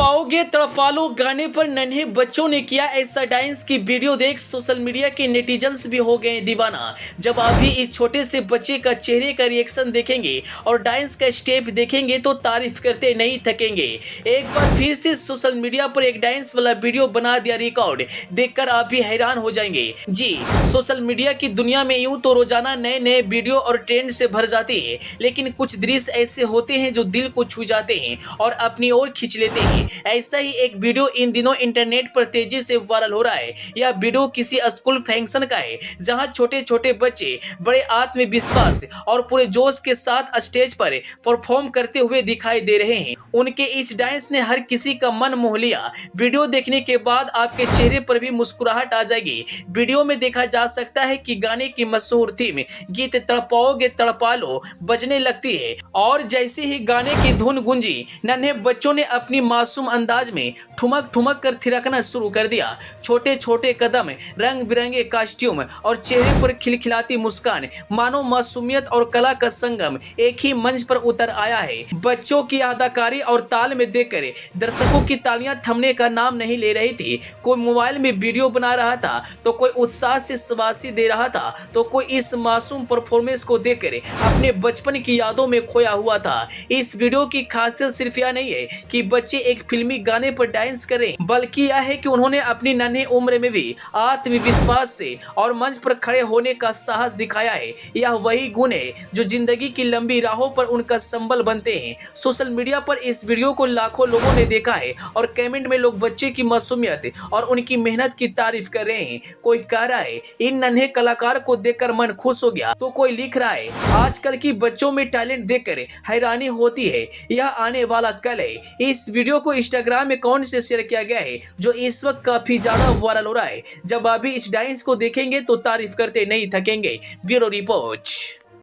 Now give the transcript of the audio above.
तड़पाओगे तड़पालो गाने पर नन्हे बच्चों ने किया ऐसा डांस की वीडियो देख सोशल मीडिया के नेटिजन्स भी हो गए दीवाना। जब आप भी इस छोटे से बच्चे का चेहरे का रिएक्शन देखेंगे और डांस का स्टेप देखेंगे तो तारीफ करते नहीं थकेंगे। एक बार फिर से सोशल मीडिया पर एक डांस वाला वीडियो बना दिया रिकॉर्ड, देखकर आप भी हैरान हो जाएंगे। जी, सोशल मीडिया की दुनिया में यूं तो रोजाना नए नए वीडियो और ट्रेंड से भर जाती है, लेकिन कुछ दृश्य ऐसे होते हैं जो दिल को छू जाते हैं और अपनी ओर खींच लेते हैं। ऐसा ही एक वीडियो इन दिनों इंटरनेट पर तेजी से वायरल हो रहा है। यह वीडियो किसी स्कूल फंक्शन का है, जहां छोटे छोटे बच्चे बड़े आत्मविश्वास और पूरे जोश के साथ स्टेज पर परफॉर्म करते हुए दिखाई दे रहे हैं। उनके इस डांस ने हर किसी का मन मोह लिया। वीडियो देखने के बाद आपके चेहरे पर भी मुस्कुराहट आ जाएगी। वीडियो में देखा जा सकता है कि गाने की मशहूर थीम गीत तड़पाओगे तड़पालो बजने लगती है और जैसे ही गाने की धुन गूंजी, नन्हे बच्चों ने अपनी मासूम अंदाज में ठुमक ठुमक कर थिरकना शुरू कर दिया। छोटे छोटे कदम, रंग बिरंगे कॉस्ट्यूम और चेहरे पर खिलखिलाती मुस्कान, मानो मासूमियत और कला का संगम एक ही मंच पर उतर आया है। बच्चों की अदाकारी और ताल में देखकर दर्शकों की तालियां थमने का नाम नहीं ले रही थी। कोई मोबाइल में वीडियो बना रहा था तो कोई उत्साह से शाबाशी दे रहा था तो कोई इस मासूम परफॉर्मेंस को देखकर अपने बचपन की यादों में खोया हुआ था। इस वीडियो की खासियत सिर्फ यह नहीं है कि बच्चे एक फिल्मी गाने पर डांस करें, बल्कि यह है कि उन्होंने अपनी नन्ही उम्र में भी आत्मविश्वास से और मंच पर खड़े होने का साहस दिखाया है। यह वही गुण है जो जिंदगी की लंबी राहों पर उनका संबल बनते हैं। सोशल मीडिया पर इस वीडियो को लाखों लोगों ने देखा है और कमेंट में लोग बच्चे की मासूमियत और उनकी मेहनत की तारीफ कर रहे हैं। कोई कह रहा है इन नन्हे कलाकार को देखकर मन खुश हो गया, तो कोई लिख रहा है आजकल की बच्चों में टैलेंट देखकर हैरानी होती है, यह आने वाला कल है। इस वीडियो को इंस्टाग्राम अकाउंट से शेयर किया गया है जो इस वक्त काफी ज्यादा वायरल हो रहा है। जब आप भी इस डांस को देखेंगे तो तारीफ करते नहीं थकेंगे। Bureau report.